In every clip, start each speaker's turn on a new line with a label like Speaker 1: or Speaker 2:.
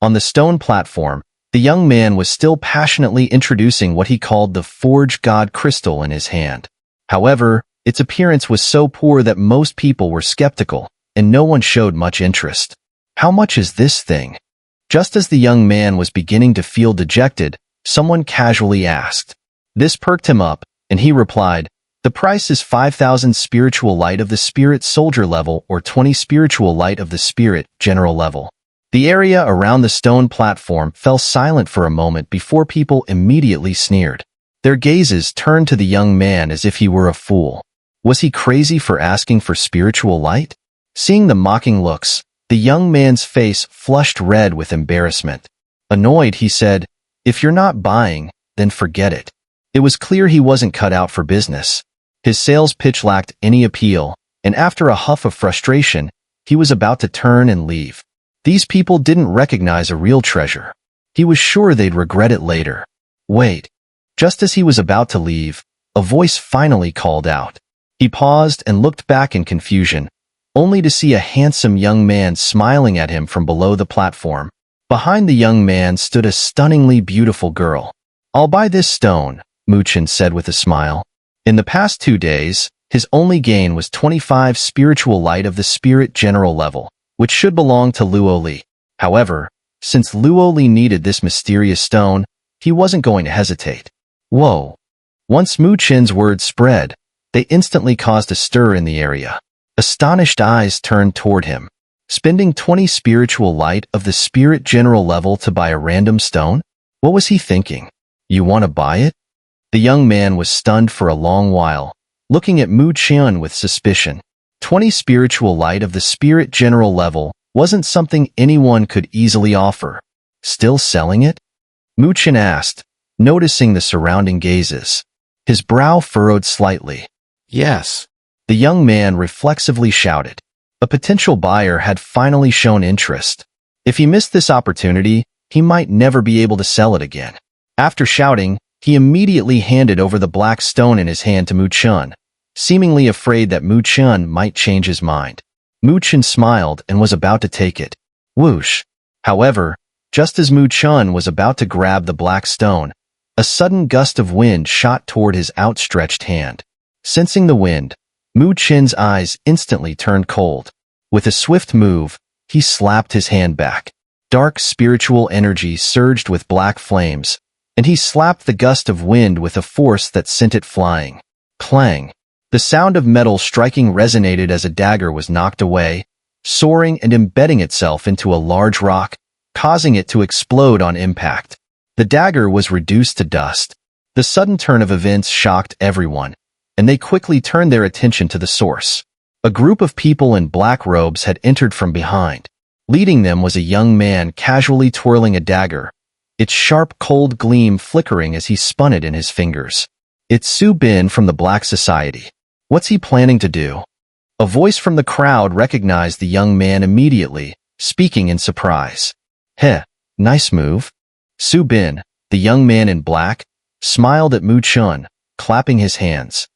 Speaker 1: On the stone platform, the young man was still passionately introducing what he called the Forge God crystal in his hand. However, its appearance was so poor that most people were skeptical, and no one showed much interest. How much is this thing? Just as the young man was beginning to feel dejected, someone casually asked. This perked him up, and he replied, the price is 5,000 spiritual light of the spirit soldier level or 20 spiritual light of the spirit general level. The area around the stone platform fell silent for a moment before people immediately sneered. Their gazes turned to the young man as if he were a fool. Was he crazy for asking for spiritual light? Seeing the mocking looks, the young man's face flushed red with embarrassment. Annoyed, he said, if you're not buying, then forget it. It was clear he wasn't cut out for business. His sales pitch lacked any appeal, and after a huff of frustration, he was about to turn and leave. These people didn't recognize a real treasure. He was sure they'd regret it later. Wait. Just as he was about to leave, a voice finally called out. He paused and looked back in confusion, only to see a handsome young man smiling at him from below the platform. Behind the young man stood a stunningly beautiful girl. I'll buy this stone, Chen said with a smile. In the past 2 days, his only gain was 25 spiritual light of the spirit general level, which should belong to Luo Li. However, since Luo Li needed this mysterious stone, he wasn't going to hesitate. Whoa! Once Chen's words spread, they instantly caused a stir in the area. Astonished eyes turned toward him. Spending 20 spiritual light of the spirit general level to buy a random stone? What was he thinking? You want to buy it? The young man was stunned for a long while, looking at Chen with suspicion. 20 spiritual light of the spirit general level wasn't something anyone could easily offer. Still selling it? Chen asked, noticing the surrounding gazes. His brow furrowed slightly. Yes. The young man reflexively shouted. A potential buyer had finally shown interest. If he missed this opportunity, he might never be able to sell it again. After shouting, he immediately handed over the black stone in his hand to Chen, seemingly afraid that Chen might change his mind. Chen smiled and was about to take it. Whoosh! However, just as Chen was about to grab the black stone, a sudden gust of wind shot toward his outstretched hand. Sensing the wind, Chen's eyes instantly turned cold. With a swift move, he slapped his hand back. Dark spiritual energy surged with black flames, and he slapped the gust of wind with a force that sent it flying. Clang! The sound of metal striking resonated as a dagger was knocked away, soaring and embedding itself into a large rock, causing it to explode on impact. The dagger was reduced to dust. The sudden turn of events shocked everyone, and they quickly turned their attention to the source. A group of people in black robes had entered from behind. Leading them was a young man casually twirling a dagger, its sharp, cold gleam flickering as he spun it in his fingers. It's Su Bin from the Black Society. What's he planning to do? A voice from the crowd recognized the young man immediately, speaking in surprise. Heh, nice move. Su Bin, the young man in black, smiled at Chen, clapping his hands.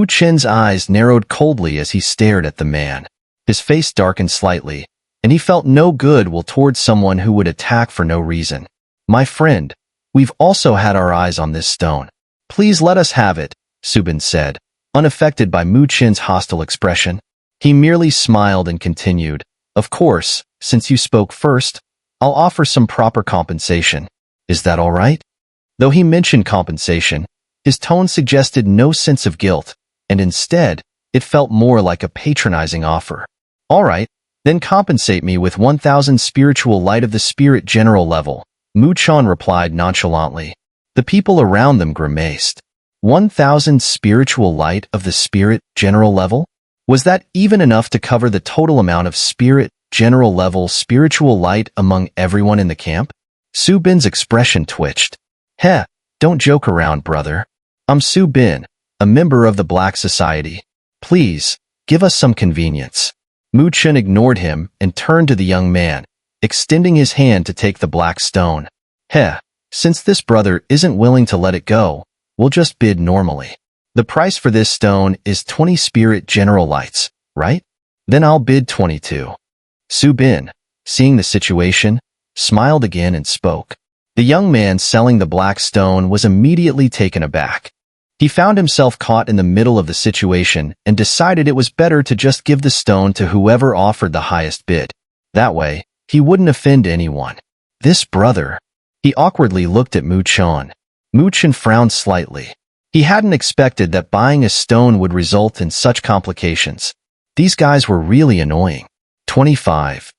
Speaker 1: Chen's eyes narrowed coldly as he stared at the man. His face darkened slightly, and he felt no goodwill towards someone who would attack for no reason. My friend, we've also had our eyes on this stone. Please let us have it, Su Bin said, unaffected by Chen's hostile expression. He merely smiled and continued, of course, since you spoke first, I'll offer some proper compensation. Is that all right? Though he mentioned compensation, his tone suggested no sense of guilt, and instead, it felt more like a patronizing offer. All right, then compensate me with 1,000 spiritual light of the spirit general level, Chen replied nonchalantly. The people around them grimaced. 1,000 spiritual light of the spirit general level? Was that even enough to cover the total amount of spirit general level spiritual light among everyone in the camp? Su Bin's expression twitched. Heh, don't joke around, brother. I'm Su Bin, a member of the Black Society. Please, give us some convenience. Chen ignored him and turned to the young man, extending his hand to take the black stone. Heh, since this brother isn't willing to let it go, we'll just bid normally. The price for this stone is 20 spirit general lights, right? Then I'll bid 22. Su Bin, seeing the situation, smiled again and spoke. The young man selling the black stone was immediately taken aback. He found himself caught in the middle of the situation and decided it was better to just give the stone to whoever offered the highest bid. That way, he wouldn't offend anyone. This brother. He awkwardly looked at Mu Chen. Mu Chen frowned slightly. He hadn't expected that buying a stone would result in such complications. These guys were really annoying. 25.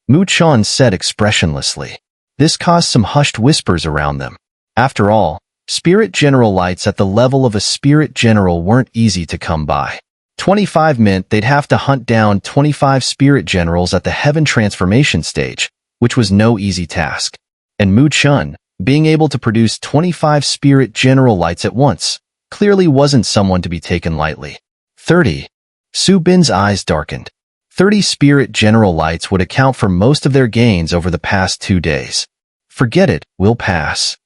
Speaker 1: Mu Chen said expressionlessly. This caused some hushed whispers around them. After all, spirit general lights at the level of a spirit general weren't easy to come by. 25 meant they'd have to hunt down 25 spirit generals at the heaven transformation stage, which was no easy task. And Mu Chen, being able to produce 25 spirit general lights at once, clearly wasn't someone to be taken lightly. 30. Su Bin's eyes darkened. 30 spirit general lights would account for most of their gains over the past 2 days. Forget it, we'll pass.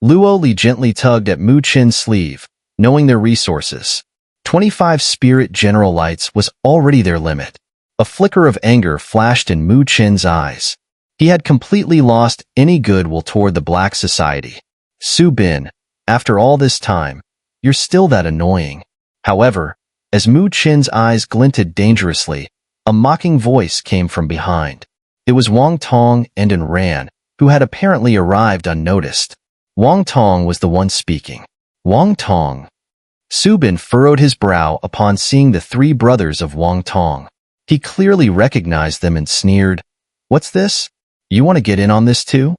Speaker 1: Luo Li gently tugged at Mu Chen's sleeve, knowing their resources. 25 spirit general lights was already their limit. A flicker of anger flashed in Mu Chen's eyes. He had completely lost any goodwill toward the Black Society. Su Bin, after all this time, you're still that annoying. However, as Mu Chen's eyes glinted dangerously, a mocking voice came from behind. It was Wong Tong and Ran, who had apparently arrived unnoticed. Wong Tong was the one speaking. Wong Tong. Su Bin furrowed his brow upon seeing the 3 brothers of Wong Tong. He clearly recognized them and sneered, "What's this? You want to get in on this too?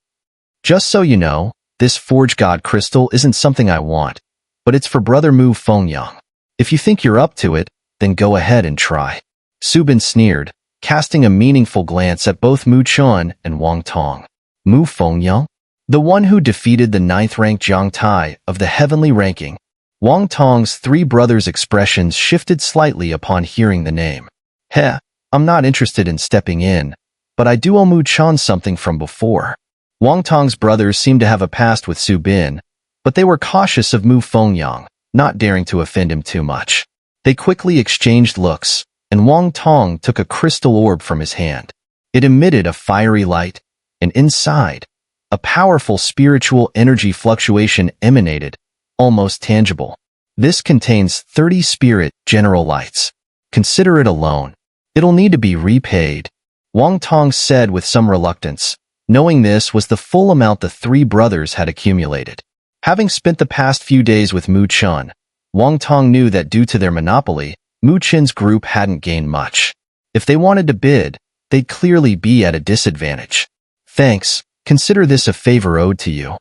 Speaker 1: Just so you know, this Forge God crystal isn't something I want, but it's for brother Mu Fengyang. If you think you're up to it, then go ahead and try." Su Bin sneered, casting a meaningful glance at both Mu Chen and Wong Tong. Mu Fengyang? The one who defeated the 9th-ranked Jiang Tai of the heavenly ranking. Wong Tong's 3 brothers' expressions shifted slightly upon hearing the name. Heh, I'm not interested in stepping in, but I do owe Mu Chen something from before. Wong Tong's brothers seemed to have a past with Su Bin, but they were cautious of Mu Fengyang, not daring to offend him too much. They quickly exchanged looks, and Wong Tong took a crystal orb from his hand. It emitted a fiery light, and inside, a powerful spiritual energy fluctuation emanated, almost tangible. This contains 30 spirit general lights. Consider it a loan. It'll need to be repaid, Wong Tong said with some reluctance, knowing this was the full amount the 3 brothers had accumulated. Having spent the past few days with Mu Chen, Wong Tong knew that due to their monopoly, Mu Chen's group hadn't gained much. If they wanted to bid, they'd clearly be at a disadvantage. Thanks, consider this a favor owed to you.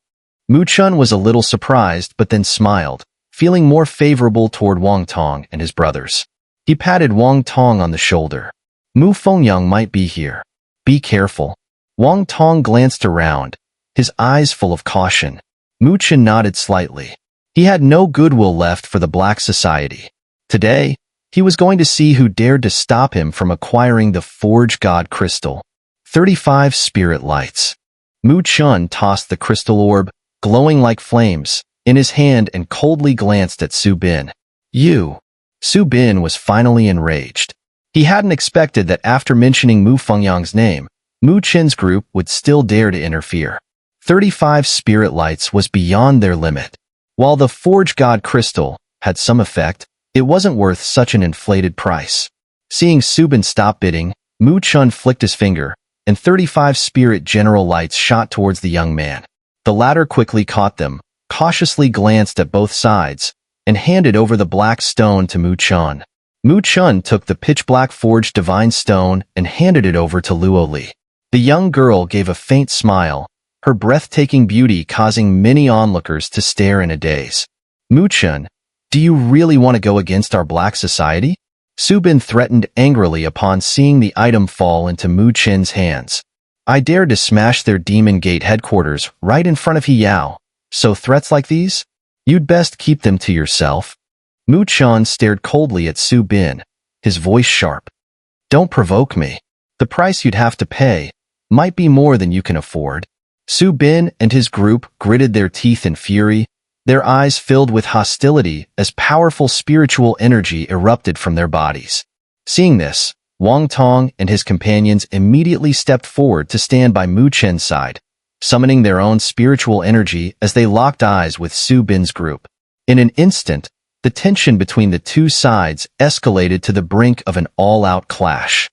Speaker 1: Mu Chen was a little surprised but then smiled, feeling more favorable toward Wong Tong and his brothers. He patted Wong Tong on the shoulder. Mu Fengyang might be here. Be careful. Wong Tong glanced around, his eyes full of caution. Mu Chen nodded slightly. He had no goodwill left for the Black Society. Today, he was going to see who dared to stop him from acquiring the Forge God crystal. 35 spirit lights. Mu Chen tossed the crystal orb, glowing like flames, in his hand and coldly glanced at Su Bin. You. Su Bin was finally enraged. He hadn't expected that after mentioning Mu Fengyang's name, Mu Chen's group would still dare to interfere. 35 spirit lights was beyond their limit. While the Forge God crystal had some effect, it wasn't worth such an inflated price. Seeing Su Bin stop bidding, Mu Chen flicked his finger, and 35 spirit general lights shot towards the young man. The latter quickly caught them, cautiously glanced at both sides, and handed over the black stone to Mu Chen. Mu Chen took the pitch-black forged divine stone and handed it over to Luo Li. The young girl gave a faint smile, her breathtaking beauty causing many onlookers to stare in a daze. Mu Chen, do you really want to go against our Black Society? Su Bin threatened angrily upon seeing the item fall into Mu Chen's hands. I dared to smash their Demon Gate headquarters right in front of Yao. So threats like these? You'd best keep them to yourself. Mu Chen stared coldly at Su Bin, his voice sharp. Don't provoke me. The price you'd have to pay might be more than you can afford. Su Bin and his group gritted their teeth in fury, their eyes filled with hostility as powerful spiritual energy erupted from their bodies. Seeing this, Wong Tong and his companions immediately stepped forward to stand by Mu Chen's side, summoning their own spiritual energy as they locked eyes with Su Bin's group. In an instant, the tension between the two sides escalated to the brink of an all-out clash.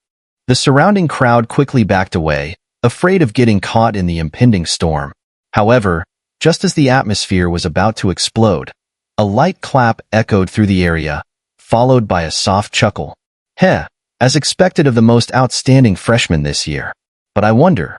Speaker 1: The surrounding crowd quickly backed away, afraid of getting caught in the impending storm. However, just as the atmosphere was about to explode, a light clap echoed through the area, followed by a soft chuckle. Heh, as expected of the most outstanding freshman this year. But I wonder,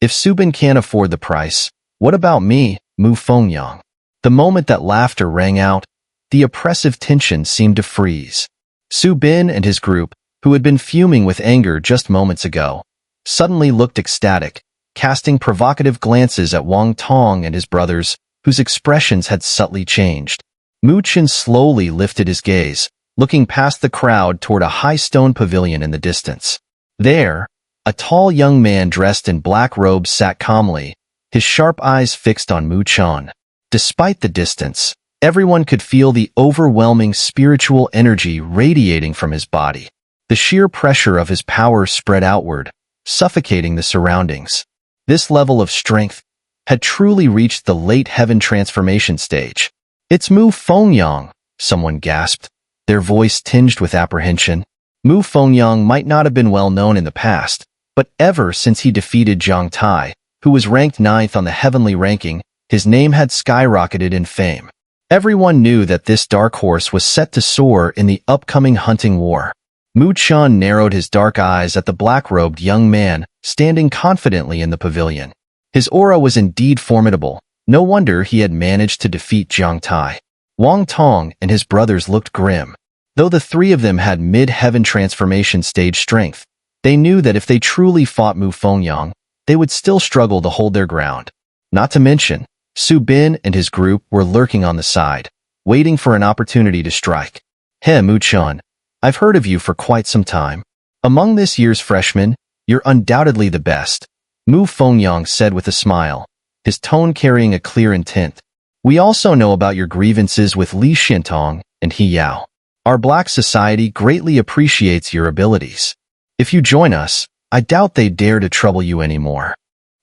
Speaker 1: if Su Bin can't afford the price, what about me, Mu Fengyang? The moment that laughter rang out, the oppressive tension seemed to freeze. Su Bin and his group, who had been fuming with anger just moments ago, suddenly looked ecstatic, casting provocative glances at Wong Tong and his brothers, whose expressions had subtly changed. Mu Chen slowly lifted his gaze, looking past the crowd toward a high stone pavilion in the distance. There, a tall young man dressed in black robes sat calmly, his sharp eyes fixed on Mu Chen. Despite the distance, everyone could feel the overwhelming spiritual energy radiating from his body. The sheer pressure of his power spread outward, suffocating the surroundings. This level of strength had truly reached the late heaven transformation stage. "It's Mu Fengyang," someone gasped, their voice tinged with apprehension. Mu Fengyang might not have been well known in the past, but ever since he defeated Jiang Tai, who was ranked 9th on the heavenly ranking, his name had skyrocketed in fame. Everyone knew that this dark horse was set to soar in the upcoming hunting war. Mu Chen narrowed his dark eyes at the black-robed young man standing confidently in the pavilion. His aura was indeed formidable. No wonder he had managed to defeat Jiang Tai. Wong Tong and his brothers looked grim. Though the three of them had mid-heaven transformation stage strength, they knew that if they truly fought Mu Fengyang, they would still struggle to hold their ground. Not to mention, Su Bin and his group were lurking on the side, waiting for an opportunity to strike. "Hey, Mu Chen, I've heard of you for quite some time. Among this year's freshmen, you're undoubtedly the best," Mu Fengyang said with a smile, his tone carrying a clear intent. "We also know about your grievances with Li Xiantong and He Yao. Our black society greatly appreciates your abilities. If you join us, I doubt they dare to trouble you anymore."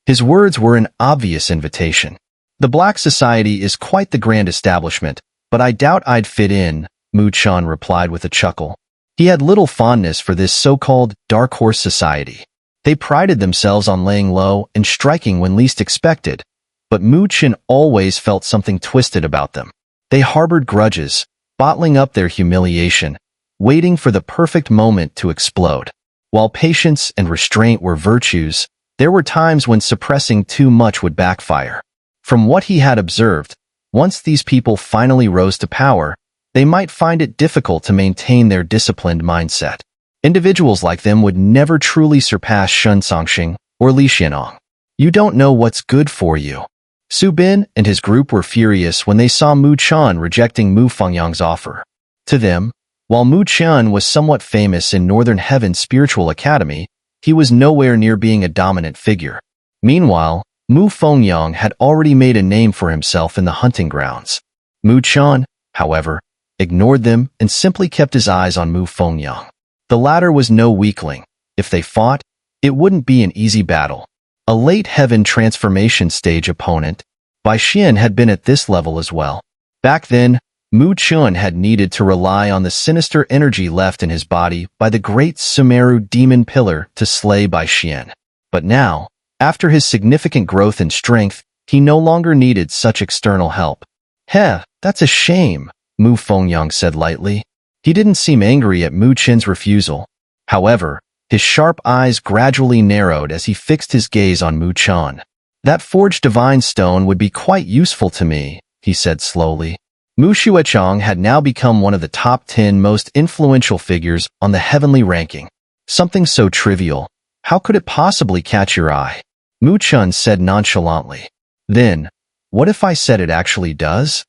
Speaker 1: His words were an obvious invitation. "The black society is quite the grand establishment, but I doubt I'd fit in," Mu Chen replied with a chuckle. He had little fondness for this so-called dark horse society. They prided themselves on laying low and striking when least expected, but Mu Chen always felt something twisted about them. They harbored grudges, bottling up their humiliation, waiting for the perfect moment to explode. While patience and restraint were virtues, there were times when suppressing too much would backfire. From what he had observed, once these people finally rose to power, they might find it difficult to maintain their disciplined mindset. Individuals like them would never truly surpass Shen Songxing or Li Xianong. "You don't know what's good for you." Su Bin and his group were furious when they saw Mu Chen rejecting Mu Fengyang's offer. To them, while Mu Chen was somewhat famous in Northern Heaven's spiritual academy, he was nowhere near being a dominant figure. Meanwhile, Mu Fengyang had already made a name for himself in the hunting grounds. Mu Chen, however, ignored them and simply kept his eyes on Mu Fengyang. The latter was no weakling. If they fought, it wouldn't be an easy battle. A late heaven transformation stage opponent, Bai Xian had been at this level as well. Back then, Mu Chen had needed to rely on the sinister energy left in his body by the great Xun'er demon pillar to slay Bai Xian. But now, after his significant growth in strength, he no longer needed such external help. "Heh, that's a shame," Mu Fengyang said lightly. He didn't seem angry at Mu Chen's refusal. However, his sharp eyes gradually narrowed as he fixed his gaze on Mu Chen. "That forged divine stone would be quite useful to me," he said slowly. Mu Xuechong had now become one of the top 10 most influential figures on the heavenly ranking. Something so trivial, how could it possibly catch your eye? Mu Chen said nonchalantly. "Then, what if I said it actually does?"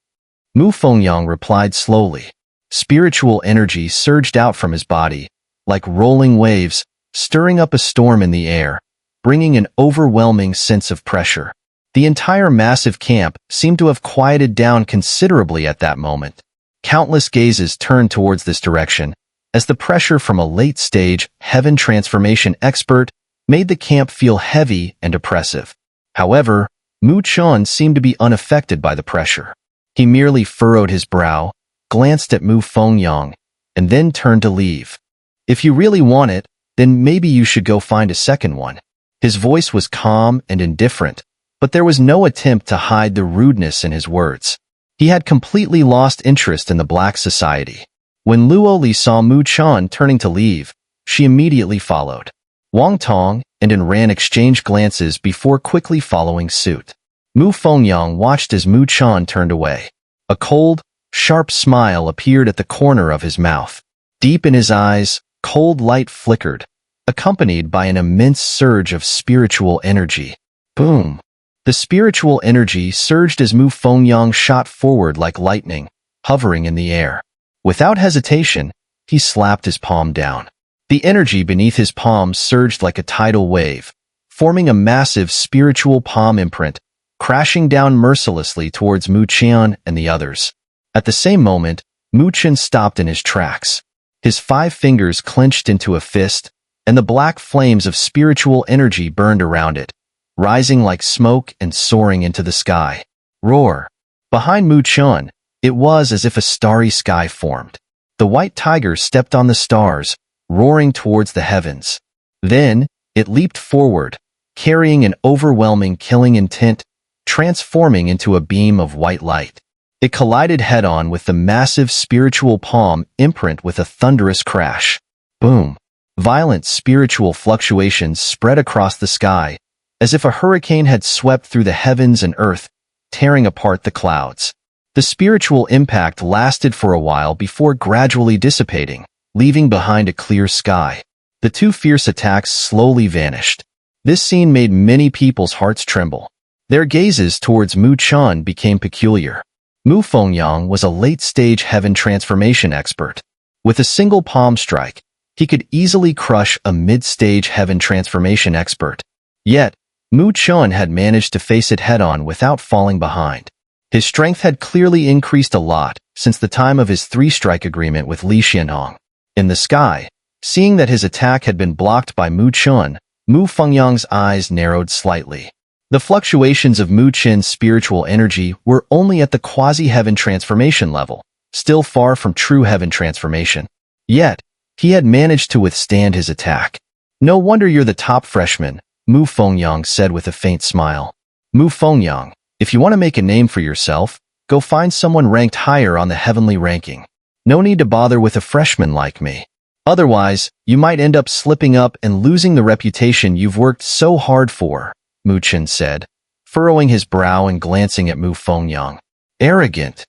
Speaker 1: Mu Fengyang replied slowly. Spiritual energy surged out from his body, like rolling waves, stirring up a storm in the air, bringing an overwhelming sense of pressure. The entire massive camp seemed to have quieted down considerably at that moment. Countless gazes turned towards this direction, as the pressure from a late-stage heaven transformation expert made the camp feel heavy and oppressive. However, Mu Chen seemed to be unaffected by the pressure. He merely furrowed his brow, glanced at Mu Fengyang, and then turned to leave. "If you really want it, then maybe you should go find a second one." His voice was calm and indifferent, but there was no attempt to hide the rudeness in his words. He had completely lost interest in the black society. When Luo Li saw Mu Chen turning to leave, she immediately followed. Wong Tong and Ran exchanged glances before quickly following suit. Mu Fengyang watched as Mu Chen turned away. A cold, sharp smile appeared at the corner of his mouth. Deep in his eyes, cold light flickered, accompanied by an immense surge of spiritual energy. Boom! The spiritual energy surged as Mu Fengyang shot forward like lightning, hovering in the air. Without hesitation, he slapped his palm down. The energy beneath his palm surged like a tidal wave, forming a massive spiritual palm imprint, crashing down mercilessly towards Mu Chen and the others. At the same moment, Mu Chen stopped in his tracks. His 5 fingers clenched into a fist, and the black flames of spiritual energy burned around it, rising like smoke and soaring into the sky. Roar! Behind Mu Chen, it was as if a starry sky formed. The white tiger stepped on the stars, roaring towards the heavens. Then, it leaped forward, carrying an overwhelming killing intent, transforming into a beam of white light. It collided head-on with the massive spiritual palm imprint with a thunderous crash. Boom! Violent spiritual fluctuations spread across the sky, as if a hurricane had swept through the heavens and earth, tearing apart the clouds. The spiritual impact lasted for a while before gradually dissipating, leaving behind a clear sky. The 2 fierce attacks slowly vanished. This scene made many people's hearts tremble. Their gazes towards Mu Chen became peculiar. Mu Fengyang was a late-stage heaven transformation expert. With a single palm strike, he could easily crush a mid-stage heaven transformation expert. Yet, Mu Chen had managed to face it head-on without falling behind. His strength had clearly increased a lot since the time of his 3-strike agreement with Li Xianhong. In the sky, seeing that his attack had been blocked by Mu Chen, Mu Fengyang's eyes narrowed slightly. The fluctuations of Mu Chen's spiritual energy were only at the quasi-heaven transformation level, still far from true heaven transformation. Yet, he had managed to withstand his attack. "No wonder you're the top freshman," Mu Fengyang said with a faint smile. "Mu Fengyang, if you want to make a name for yourself, go find someone ranked higher on the heavenly ranking. No need to bother with a freshman like me. Otherwise, you might end up slipping up and losing the reputation you've worked so hard for," Mu Chen said, furrowing his brow and glancing at Mu Fengyang. "Arrogant!"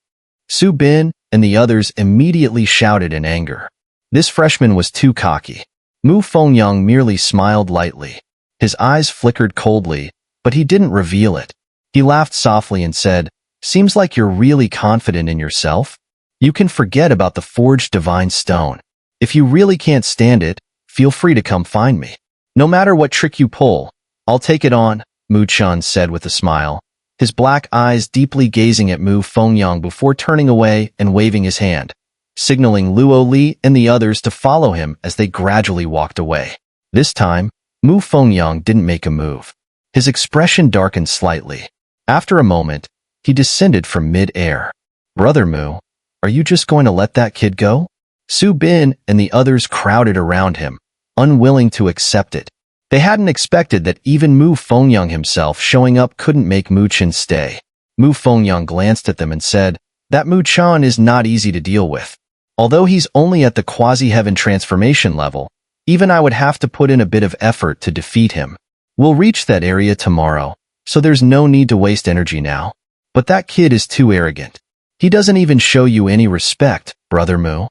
Speaker 1: Su Bin and the others immediately shouted in anger. This freshman was too cocky. Mu Fengyang merely smiled lightly. His eyes flickered coldly, but he didn't reveal it. He laughed softly and said, "Seems like you're really confident in yourself. You can forget about the forged divine stone. If you really can't stand it, feel free to come find me. No matter what trick you pull, I'll take it on," Mu Chen said with a smile, his black eyes deeply gazing at Mu Fengyang before turning away and waving his hand, signaling Luo Li and the others to follow him as they gradually walked away. This time, Mu Fengyang didn't make a move. His expression darkened slightly. After a moment, he descended from mid-air. "Brother Mu, are you just going to let that kid go?" Su Bin and the others crowded around him, unwilling to accept it. They hadn't expected that even Mu Fengyang himself showing up couldn't make Mu Chen stay. Mu Fengyang glanced at them and said, "That Mu Chen is not easy to deal with. Although he's only at the quasi-heaven transformation level, even I would have to put in a bit of effort to defeat him. We'll reach that area tomorrow, so there's no need to waste energy now. But that kid is too arrogant. He doesn't even show you any respect, Brother Mu."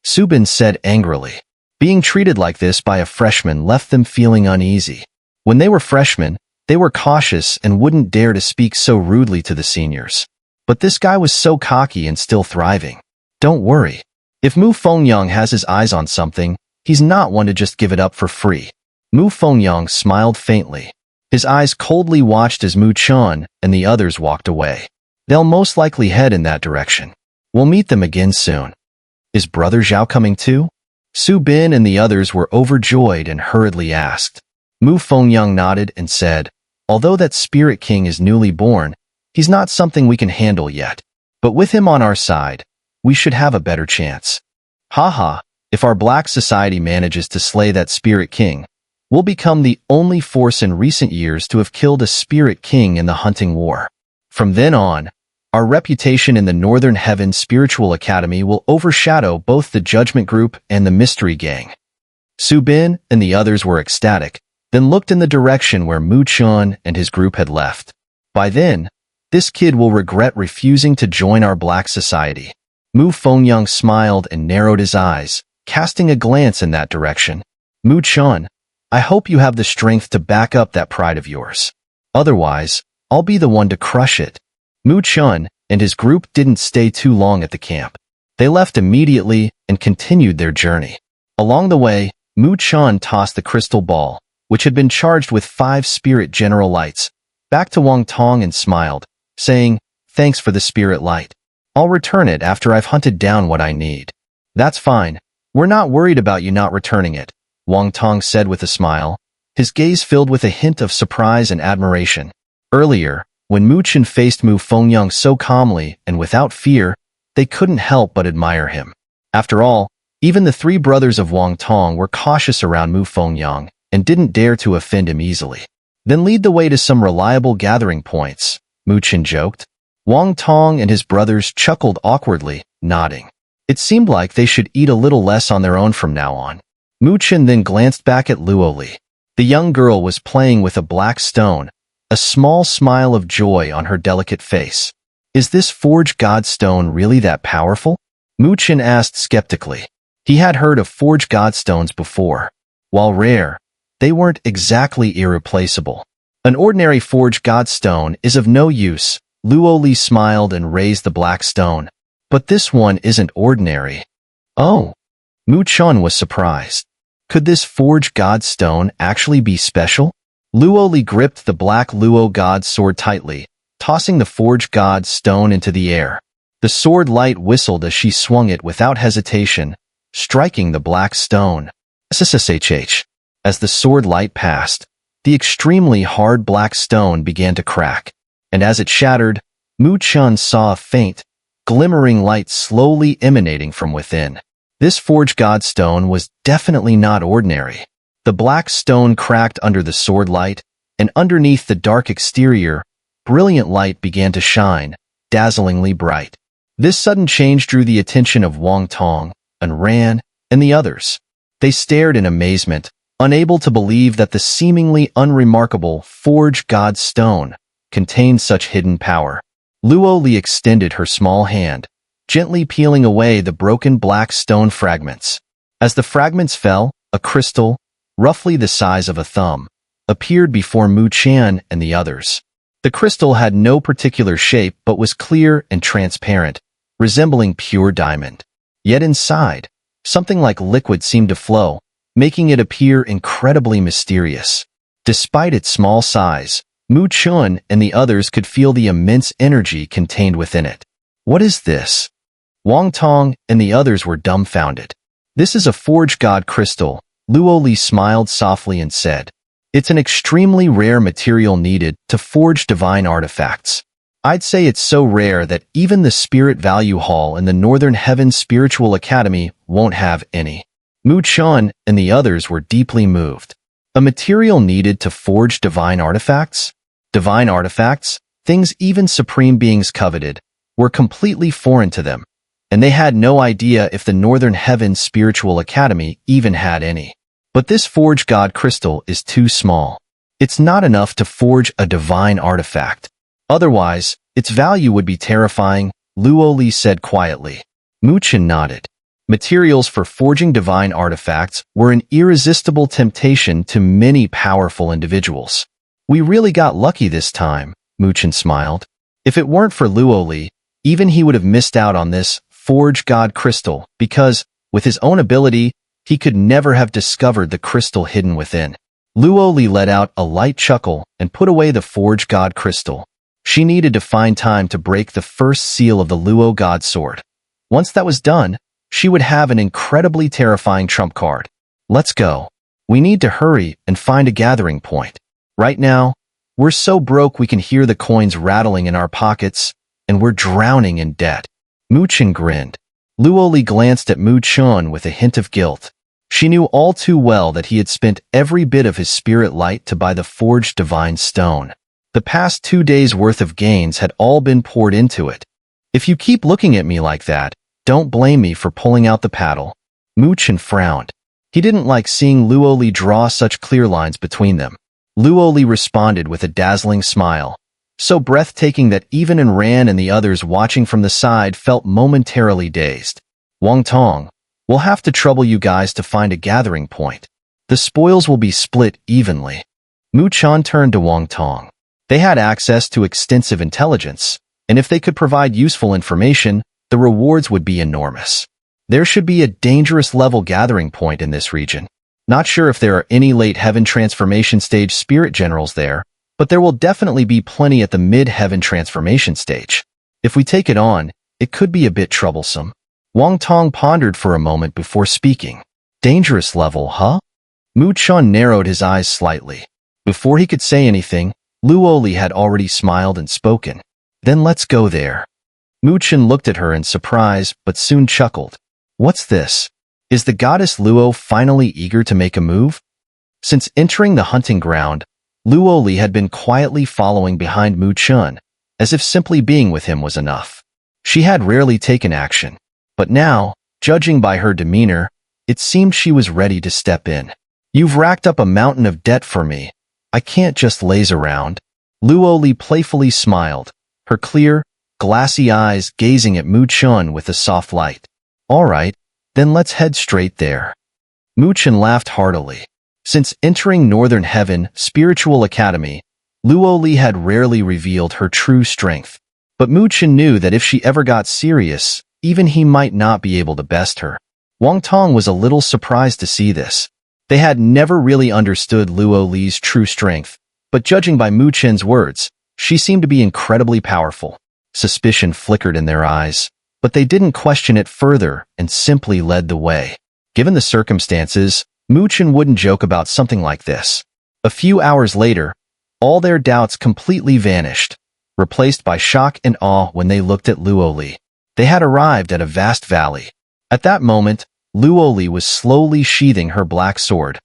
Speaker 1: Su Bin said angrily. Being treated like this by a freshman left them feeling uneasy. When they were freshmen, they were cautious and wouldn't dare to speak so rudely to the seniors. But this guy was so cocky and still thriving. Don't worry. If Mu Fengyang has his eyes on something, he's not one to just give it up for free. Mu Fengyang smiled faintly. His eyes coldly watched as Mu Chen and the others walked away. They'll most likely head in that direction. We'll meet them again soon. Is Brother Zhao coming too? Su Bin and the others were overjoyed and hurriedly asked. Fengyang nodded and said, although that Spirit King is newly born, he's not something we can handle yet. But with him on our side, we should have a better chance. Haha, if our Black Society manages to slay that Spirit King, we'll become the only force in recent years to have killed a Spirit King in the hunting war. From then on, our reputation in the Northern Heaven Spiritual Academy will overshadow both the Judgment Group and the Mystery Gang. Su Bin and the others were ecstatic, then looked in the direction where Chen and his group had left. By then, this kid will regret refusing to join our Black Society. Fengyang smiled and narrowed his eyes, casting a glance in that direction. Chen, I hope you have the strength to back up that pride of yours. Otherwise, I'll be the one to crush it. Chen and his group didn't stay too long at the camp. They left immediately and continued their journey. Along the way, Chen tossed the crystal ball, which had been charged with 5 spirit general lights, back to Wong Tong and smiled, saying, thanks for the spirit light. I'll return it after I've hunted down what I need. That's fine. We're not worried about you not returning it, Wong Tong said with a smile, his gaze filled with a hint of surprise and admiration. Earlier, when Chen faced Fengyang so calmly and without fear, they couldn't help but admire him. After all, even the 3 brothers of Wong Tong were cautious around Fengyang and didn't dare to offend him easily. Then lead the way to some reliable gathering points, Chen joked. Wong Tong and his brothers chuckled awkwardly, nodding. It seemed like they should eat a little less on their own from now on. Chen then glanced back at Luoli. The young girl was playing with a black stone, a small smile of joy on her delicate face. Is this Forge God stone really that powerful? Chen asked skeptically. He had heard of Forge God stones before. While rare, they weren't exactly irreplaceable. An ordinary Forge God stone is of no use. Luoli smiled and raised the black stone. But this one isn't ordinary. Oh. Chen was surprised. Could this Forge God stone actually be special? Luoli gripped the black Luo God sword tightly, tossing the Forge God stone into the air. The sword light whistled as she swung it without hesitation, striking the black stone. SSHH. As the sword light passed, the extremely hard black stone began to crack, and as it shattered, Chen saw a faint, glimmering light slowly emanating from within. This Forge God stone was definitely not ordinary. The black stone cracked under the sword light, and underneath the dark exterior, brilliant light began to shine, dazzlingly bright. This sudden change drew the attention of Wong Tong, and Ran, and the others. They stared in amazement, unable to believe that the seemingly unremarkable Forge God stone contained such hidden power. Luoli extended her small hand, gently peeling away the broken black stone fragments. As the fragments fell, a crystal, roughly the size of a thumb, appeared before Chen and the others. The crystal had no particular shape but was clear and transparent, resembling pure diamond. Yet inside, something like liquid seemed to flow, making it appear incredibly mysterious. Despite its small size, Chen and the others could feel the immense energy contained within it. What is this? Wong Tong and the others were dumbfounded. This is a Forge God crystal, Luoli smiled softly and said. It's an extremely rare material needed to forge divine artifacts. I'd say it's so rare that even the Spirit Value Hall in the Northern Heaven Spiritual Academy won't have any. Chen and the others were deeply moved. A material needed to forge divine artifacts? Divine artifacts, things even supreme beings coveted, were completely foreign to them, and they had no idea if the Northern Heaven Spiritual Academy even had any. But this Forge God crystal is too small. It's not enough to forge a divine artifact. Otherwise, its value would be terrifying, Luoli said quietly. Chen nodded. Materials for forging divine artifacts were an irresistible temptation to many powerful individuals. We really got lucky this time, Chen smiled. If it weren't for Luoli, even he would have missed out on this Forge God crystal because, with his own ability, he could never have discovered the crystal hidden within. Luoli let out a light chuckle and put away the Forge God crystal. She needed to find time to break the first seal of the Luo God sword. Once that was done, she would have an incredibly terrifying trump card. Let's go. We need to hurry and find a gathering point. Right now, we're so broke we can hear the coins rattling in our pockets, and we're drowning in debt. Mu Chen grinned. Luoli glanced at Mu Chen with a hint of guilt. She knew all too well that he had spent every bit of his spirit light to buy the forged divine stone. The past 2 days' worth of gains had all been poured into it. If you keep looking at me like that, don't blame me for pulling out the paddle. Mu Chen frowned. He didn't like seeing Luoli draw such clear lines between them. Luoli responded with a dazzling smile, so breathtaking that even Ran and the others watching from the side felt momentarily dazed. Wong Tong, we'll have to trouble you guys to find a gathering point. The spoils will be split evenly. Mu Chen turned to Wong Tong. They had access to extensive intelligence, and if they could provide useful information, the rewards would be enormous. There should be a dangerous level gathering point in this region. Not sure if there are any late heaven transformation stage spirit generals there, but there will definitely be plenty at the mid-heaven transformation stage. If we take it on, it could be a bit troublesome. Wong Tong pondered for a moment before speaking. Dangerous level, huh? Mu Chen narrowed his eyes slightly. Before he could say anything, Luoli had already smiled and spoken. Then let's go there. Mu Chen looked at her in surprise, but soon chuckled. What's this? Is the goddess Luo finally eager to make a move? Since entering the hunting ground, Luoli had been quietly following behind Mu Chen, as if simply being with him was enough. She had rarely taken action, but now, judging by her demeanor, it seemed she was ready to step in. You've racked up a mountain of debt for me. I can't just laze around. Luoli playfully smiled, her clear, glassy eyes gazing at Mu Chen with a soft light. All right, then let's head straight there. Mu Chen laughed heartily. Since entering Northern Heaven Spiritual Academy, Luoli had rarely revealed her true strength. But Mu Chen knew that if she ever got serious, even he might not be able to best her. Wong Tong was a little surprised to see this. They had never really understood Luoli's true strength, but judging by Mu Chen's words, she seemed to be incredibly powerful. Suspicion flickered in their eyes, but they didn't question it further and simply led the way. Given the circumstances, Mu Chen wouldn't joke about something like this. A few hours later, all their doubts completely vanished, replaced by shock and awe when they looked at Luoli. They had arrived at a vast valley. At that moment, Luoli was slowly sheathing her black sword,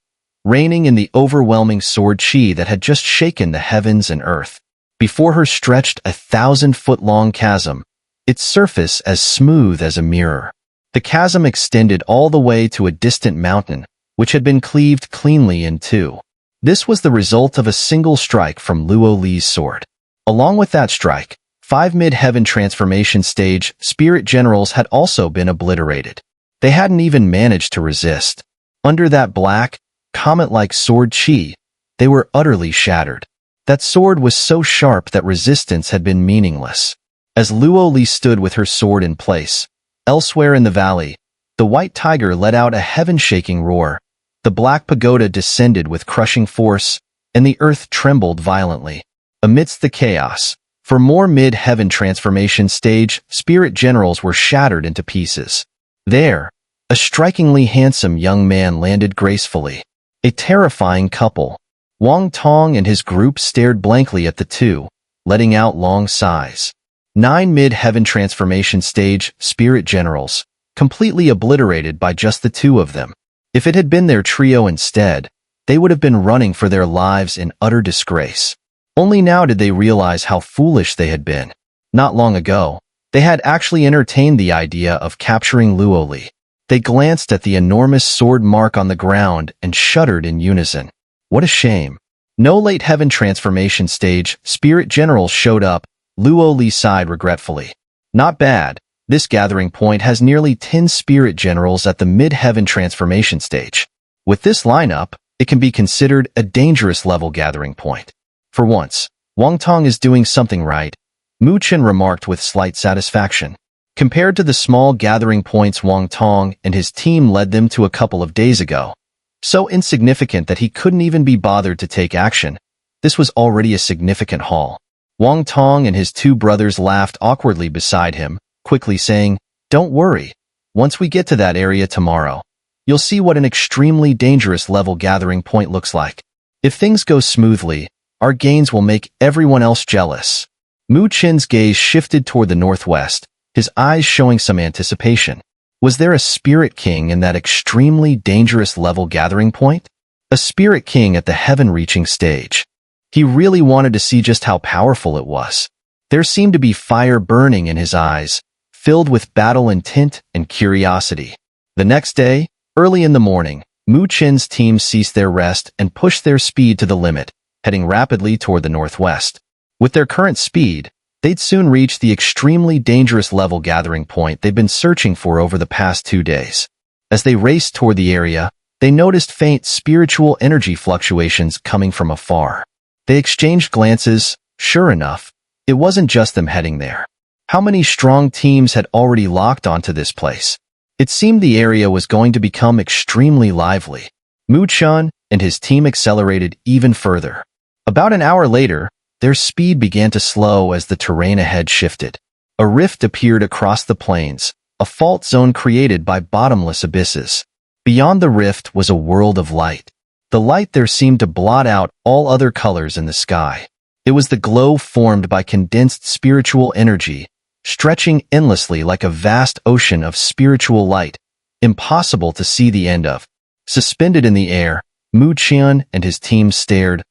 Speaker 1: reigning in the overwhelming sword chi that had just shaken the heavens and earth. Before her stretched 1,000-foot-long chasm, its surface as smooth as a mirror. The chasm extended all the way to a distant mountain, which had been cleaved cleanly in two. This was the result of a single strike from Luoli's sword. Along with that strike, 5 mid-heaven transformation stage spirit generals had also been obliterated. They hadn't even managed to resist. Under that black, comet-like sword chi, they were utterly shattered. That sword was so sharp that resistance had been meaningless. As Luoli stood with her sword in place, elsewhere in the valley, the white tiger let out a heaven-shaking roar. The black pagoda descended with crushing force, and the earth trembled violently. Amidst the chaos, for more mid-heaven transformation stage, spirit generals were shattered into pieces. There, a strikingly handsome young man landed gracefully. A terrifying couple. Wong Tong and his group stared blankly at the two, letting out long sighs. 9 mid-heaven transformation stage spirit generals, completely obliterated by just the two of them. If it had been their trio instead, they would have been running for their lives in utter disgrace. Only now did they realize how foolish they had been. Not long ago, they had actually entertained the idea of capturing Luoli. They glanced at the enormous sword mark on the ground and shuddered in unison. What a shame. No late heaven transformation stage spirit generals showed up, Luoli sighed regretfully. Not bad. This gathering point has nearly 10 spirit generals at the mid-heaven transformation stage. With this lineup, it can be considered a dangerous level gathering point. For once, Wong Tong is doing something right, Mu Chen remarked with slight satisfaction. Compared to the small gathering points Wong Tong and his team led them to a couple of days ago, so insignificant that he couldn't even be bothered to take action, this was already a significant haul. Wong Tong and his two brothers laughed awkwardly beside him, quickly saying, "Don't worry. Once we get to that area tomorrow, you'll see what an extremely dangerous level gathering point looks like. If things go smoothly, our gains will make everyone else jealous. Mu Chen's gaze shifted toward the northwest, his eyes showing some anticipation. Was there a spirit king in that extremely dangerous level gathering point? A spirit king at the heaven-reaching stage. He really wanted to see just how powerful it was. There seemed to be fire burning in his eyes, filled with battle intent and curiosity. The next day, early in the morning, Mu Chen's team ceased their rest and pushed their speed to the limit, heading rapidly toward the northwest. With their current speed, they'd soon reach the extremely dangerous level gathering point they'd been searching for over the past 2 days. As they raced toward the area, they noticed faint spiritual energy fluctuations coming from afar. They exchanged glances. Sure enough, it wasn't just them heading there. How many strong teams had already locked onto this place? It seemed the area was going to become extremely lively. Mu Chen and his team accelerated even further. About an hour later, their speed began to slow as the terrain ahead shifted. A rift appeared across the plains, a fault zone created by bottomless abysses. Beyond the rift was a world of light. The light there seemed to blot out all other colors in the sky. It was the glow formed by condensed spiritual energy, stretching endlessly like a vast ocean of spiritual light, impossible to see the end of. Suspended in the air, Mu Chen and his team stared,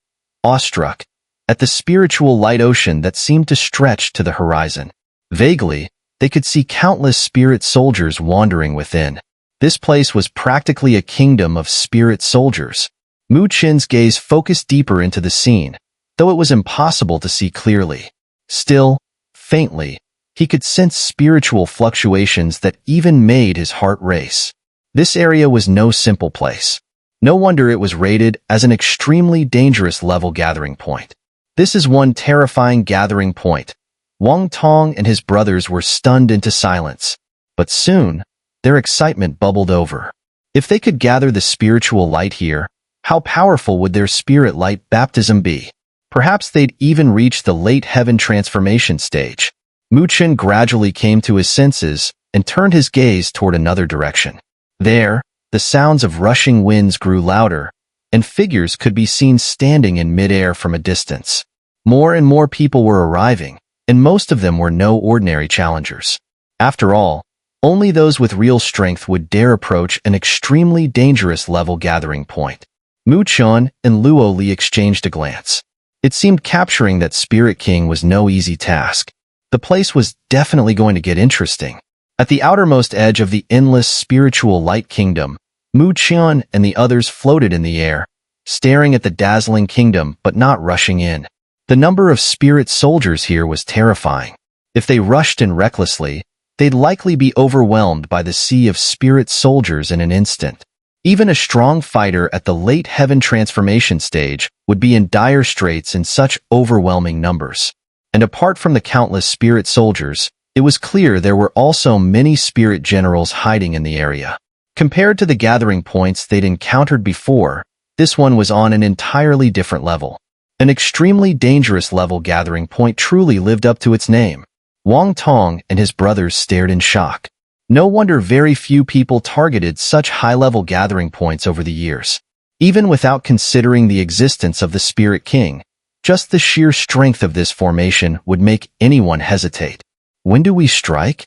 Speaker 1: awestruck, at the spiritual light ocean that seemed to stretch to the horizon. Vaguely, they could see countless spirit soldiers wandering within. This place was practically a kingdom of spirit soldiers. Mu Chen's gaze focused deeper into the scene, though it was impossible to see clearly. Still, faintly, he could sense spiritual fluctuations that even made his heart race. This area was no simple place. No wonder it was rated as an extremely dangerous level gathering point. This is one terrifying gathering point. Wong Tong and his brothers were stunned into silence. But soon, their excitement bubbled over. If they could gather the spiritual light here, how powerful would their spirit light baptism be? Perhaps they'd even reach the late heaven transformation stage. Mu Chen gradually came to his senses and turned his gaze toward another direction. There, the sounds of rushing winds grew louder, and figures could be seen standing in midair from a distance. More and more people were arriving, and most of them were no ordinary challengers. After all, only those with real strength would dare approach an extremely dangerous level gathering point. Mu Chen and Luo Li exchanged a glance. It seemed capturing that Spirit King was no easy task. The place was definitely going to get interesting. At the outermost edge of the endless spiritual light kingdom, Mu Chen and the others floated in the air, staring at the dazzling kingdom but not rushing in. The number of spirit soldiers here was terrifying. If they rushed in recklessly, they'd likely be overwhelmed by the sea of spirit soldiers in an instant. Even a strong fighter at the late heaven transformation stage would be in dire straits in such overwhelming numbers. And apart from the countless spirit soldiers, it was clear there were also many spirit generals hiding in the area. Compared to the gathering points they'd encountered before, this one was on an entirely different level. An extremely dangerous level gathering point truly lived up to its name. Wong Tong and his brothers stared in shock. No wonder very few people targeted such high-level gathering points over the years. Even without considering the existence of the Spirit King, just the sheer strength of this formation would make anyone hesitate. When do we strike?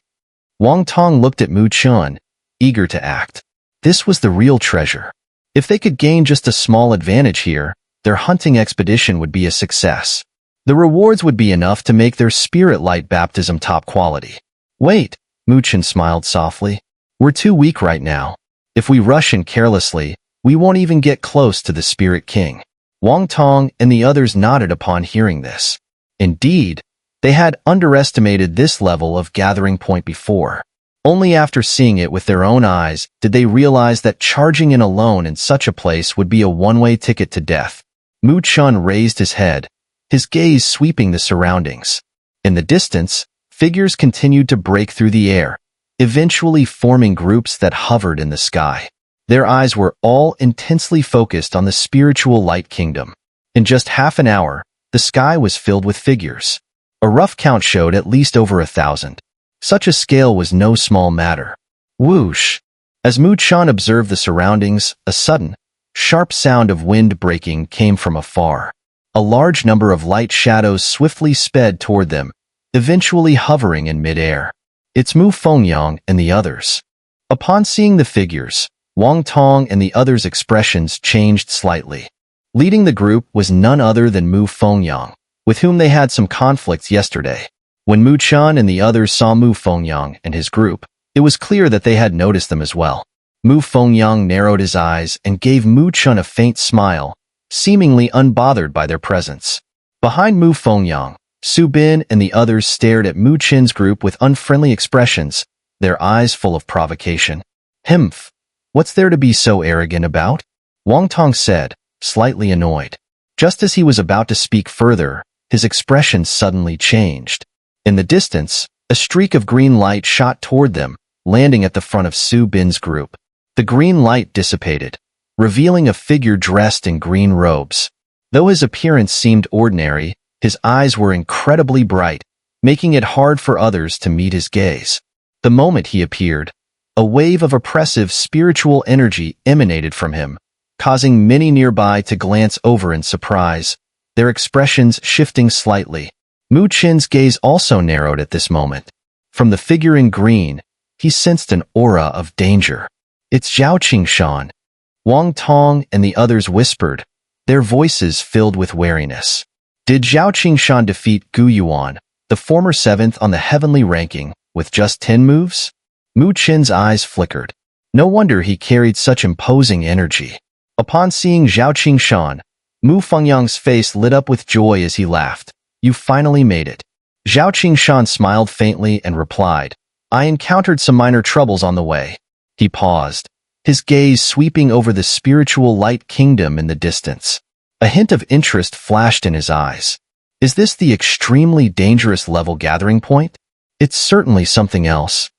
Speaker 1: Wong Tong looked at Mu Chen, eager to act. This was the real treasure. If they could gain just a small advantage here, their hunting expedition would be a success. The rewards would be enough to make their spirit light baptism top quality. Wait, Mu Chen smiled softly. We're too weak right now. If we rush in carelessly, we won't even get close to the Spirit King. Wong Tong and the others nodded upon hearing this. Indeed, they had underestimated this level of gathering point before. Only after seeing it with their own eyes did they realize that charging in alone in such a place would be a one-way ticket to death. Mu Chen raised his head, his gaze sweeping the surroundings. In the distance, figures continued to break through the air, eventually forming groups that hovered in the sky. Their eyes were all intensely focused on the spiritual light kingdom. In just half an hour, the sky was filled with figures. A rough count showed at least over 1,000. Such a scale was no small matter. Whoosh! As Mu Chen observed the surroundings, a sudden, sharp sound of wind breaking came from afar. A large number of light shadows swiftly sped toward them, eventually hovering in midair. It's Mu Fengyang and the others. Upon seeing the figures, Wong Tong and the others' expressions changed slightly. Leading the group was none other than Mu Fengyang, with whom they had some conflicts yesterday. When Mu Chen and the others saw Mu Fengyang and his group, it was clear that they had noticed them as well. Mu Fengyang narrowed his eyes and gave Mu Chen a faint smile, seemingly unbothered by their presence. Behind Mu Fengyang, Su Bin and the others stared at Mu Chen's group with unfriendly expressions, their eyes full of provocation. "Himph! What's there to be so arrogant about?" Wong Tong said, slightly annoyed. Just as he was about to speak further, his expression suddenly changed. In the distance, a streak of green light shot toward them, landing at the front of Su Bin's group. The green light dissipated, revealing a figure dressed in green robes. Though his appearance seemed ordinary, his eyes were incredibly bright, making it hard for others to meet his gaze. The moment he appeared, a wave of oppressive spiritual energy emanated from him, causing many nearby to glance over in surprise, their expressions shifting slightly. Mu Chen's gaze also narrowed at this moment. From the figure in green, he sensed an aura of danger. "It's Zhao Qingshan." Wong Tong and the others whispered, their voices filled with wariness. Did Zhao Qingshan defeat Gu Yuan, the former 7th on the heavenly ranking, with just 10 moves? Mu Chen's eyes flickered. No wonder he carried such imposing energy. Upon seeing Zhao Qingshan, Mu Fengyang's face lit up with joy as he laughed. "You finally made it." Zhao Qingshan smiled faintly and replied, "I encountered some minor troubles on the way." He paused, his gaze sweeping over the spiritual light kingdom in the distance. A hint of interest flashed in his eyes. Is this the extremely dangerous level gathering point? It's certainly something else.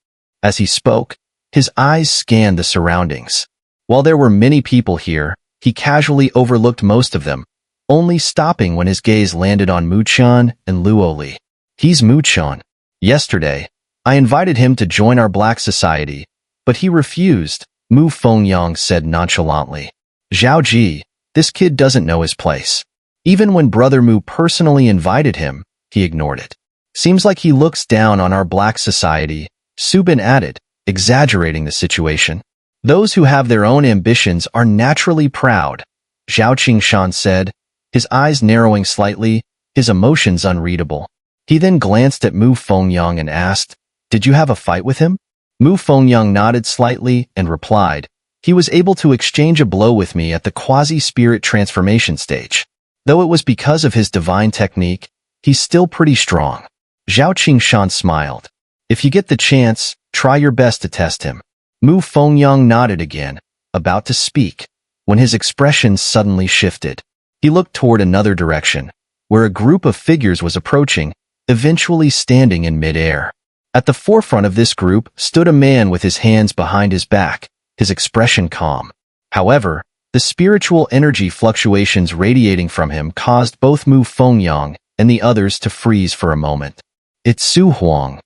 Speaker 1: As he spoke, his eyes scanned the surroundings. While there were many people here, he casually overlooked most of them, only stopping when his gaze landed on Mu Chen and Luo Li. "He's Mu Chen. Yesterday, I invited him to join our Black Society, but he refused," Mu Fengyang said nonchalantly. "Zhao Ji, this kid doesn't know his place. Even when Brother Mu personally invited him, he ignored it. Seems like he looks down on our Black Society," Su Bin added, exaggerating the situation. "Those who have their own ambitions are naturally proud," Zhao Qingshan said, his eyes narrowing slightly, his emotions unreadable. He then glanced at Mu Fengyang and asked, "Did you have a fight with him?" Mu Fengyang nodded slightly and replied, "He was able to exchange a blow with me at the quasi-spirit transformation stage. Though it was because of his divine technique, he's still pretty strong." Zhao Qingshan smiled. "If you get the chance, try your best to test him." Mu Fengyang nodded again, about to speak, when his expression suddenly shifted. He looked toward another direction, where a group of figures was approaching, eventually standing in midair. At the forefront of this group stood a man with his hands behind his back, his expression calm. However, the spiritual energy fluctuations radiating from him caused both Mu Fengyang and the others to freeze for a moment. "It's Su Huang."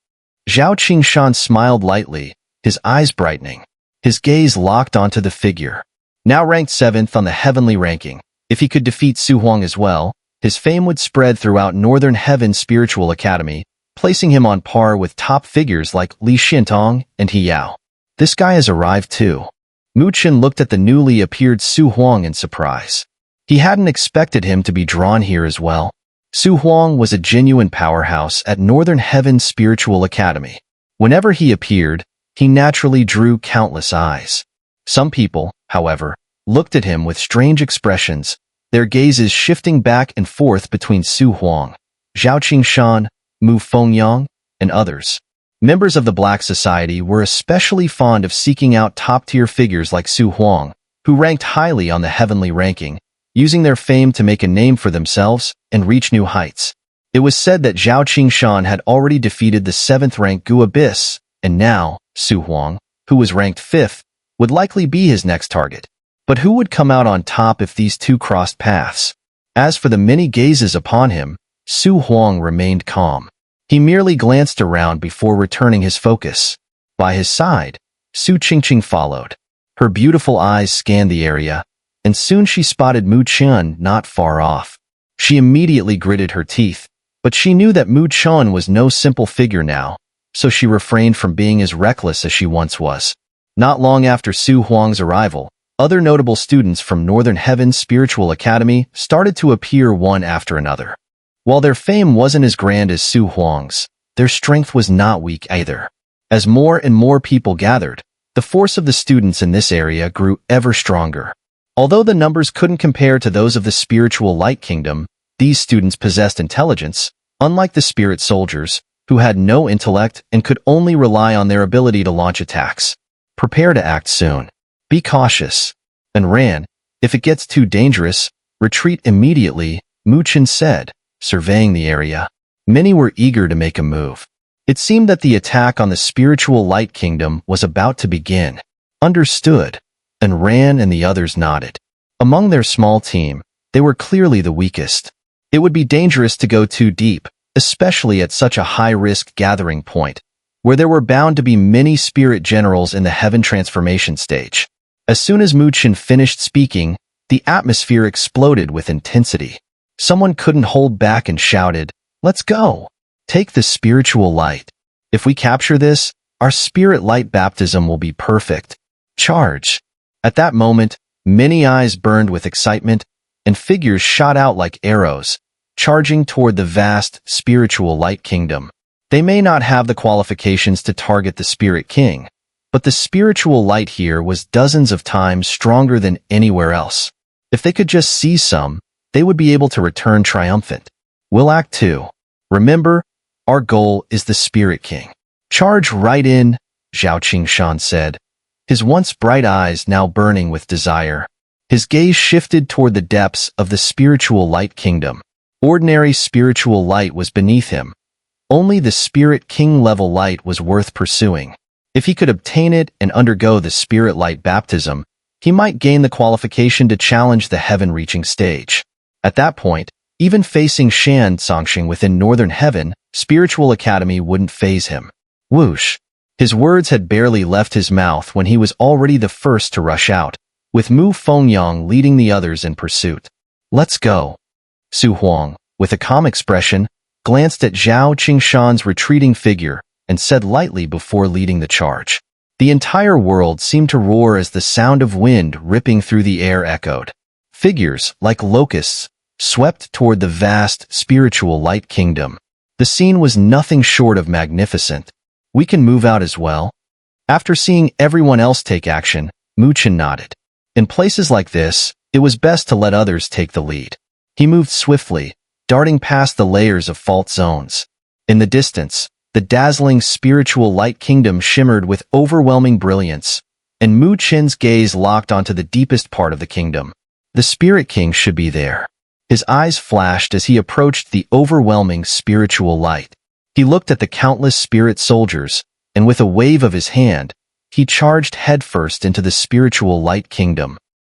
Speaker 1: Zhao Qingshan smiled lightly, his eyes brightening. His gaze locked onto the figure. Now ranked 7th on the heavenly ranking, if he could defeat Su Huang as well, his fame would spread throughout Northern Heaven Spiritual Academy, placing him on par with top figures like Li Xintong and He Yao. This guy has arrived too. Mu Chen looked at the newly appeared Su Huang in surprise. He hadn't expected him to be drawn here as well. Su Huang was a genuine powerhouse at Northern Heaven Spiritual Academy. Whenever he appeared, he naturally drew countless eyes. Some people, however, looked at him with strange expressions, their gazes shifting back and forth between Su Huang, Zhao Qingshan, Mu Fengyang, and others. Members of the Black Society were especially fond of seeking out top-tier figures like Su Huang, who ranked highly on the heavenly ranking, using their fame to make a name for themselves and reach new heights. It was said that Zhao Qingshan had already defeated the 7th-ranked Gu Abyss, and now, Su Huang, who was ranked 5th, would likely be his next target. But who would come out on top if these two crossed paths? As for the many gazes upon him, Su Huang remained calm. He merely glanced around before returning his focus. By his side, Su Qingqing followed. Her beautiful eyes scanned the area, and soon she spotted Mu Chen not far off. She immediately gritted her teeth, but she knew that Mu Chen was no simple figure now, so she refrained from being as reckless as she once was. Not long after Su Huang's arrival, other notable students from Northern Heaven's Spiritual Academy started to appear one after another. While their fame wasn't as grand as Su Huang's, their strength was not weak either. As more and more people gathered, the force of the students in this area grew ever stronger. Although the numbers couldn't compare to those of the Spiritual Light Kingdom, these students possessed intelligence, unlike the Spirit Soldiers, who had no intellect and could only rely on their ability to launch attacks. Prepare to act soon. Be cautious. And ran. If it gets too dangerous, retreat immediately, Mu Chen said, surveying the area. Many were eager to make a move. It seemed that the attack on the Spiritual Light Kingdom was about to begin. Understood. And Ran and the others nodded. Among their small team, they were clearly the weakest. It would be dangerous to go too deep, especially at such a high-risk gathering point, where there were bound to be many spirit generals in the heaven transformation stage. As soon as Mu Chen finished speaking, the atmosphere exploded with intensity. Someone couldn't hold back and shouted, "Let's go! Take the spiritual light. If we capture this, our spirit light baptism will be perfect. Charge!" At that moment, many eyes burned with excitement, and figures shot out like arrows, charging toward the vast spiritual light kingdom. They may not have the qualifications to target the Spirit King, but the spiritual light here was dozens of times stronger than anywhere else. If they could just see some, they would be able to return triumphant. We'll act too. Remember, our goal is the Spirit King. Charge right in, Zhao Qingshan said, his once bright eyes now burning with desire. His gaze shifted toward the depths of the spiritual light kingdom. Ordinary spiritual light was beneath him. Only the Spirit King level light was worth pursuing. If he could obtain it and undergo the Spirit Light baptism, he might gain the qualification to challenge the heaven-reaching stage. At that point, even facing Shan Songxing within Northern Heaven, Spiritual Academy wouldn't faze him. Whoosh! His words had barely left his mouth when he was already the first to rush out, with Fengyang leading the others in pursuit. Let's go. Su Huang, with a calm expression, glanced at Zhao Qingshan's retreating figure and said lightly before leading the charge. The entire world seemed to roar as the sound of wind ripping through the air echoed. Figures, like locusts, swept toward the vast spiritual light kingdom. The scene was nothing short of magnificent. We can move out as well. After seeing everyone else take action, Mu Chen nodded. In places like this, it was best to let others take the lead. He moved swiftly, darting past the layers of fault zones. In the distance, the dazzling spiritual light kingdom shimmered with overwhelming brilliance, and Mu Chen's gaze locked onto the deepest part of the kingdom. The Spirit King should be there. His eyes flashed as he approached the overwhelming spiritual light. He looked at the countless spirit soldiers, and with a wave of his hand, he charged headfirst into the spiritual light kingdom.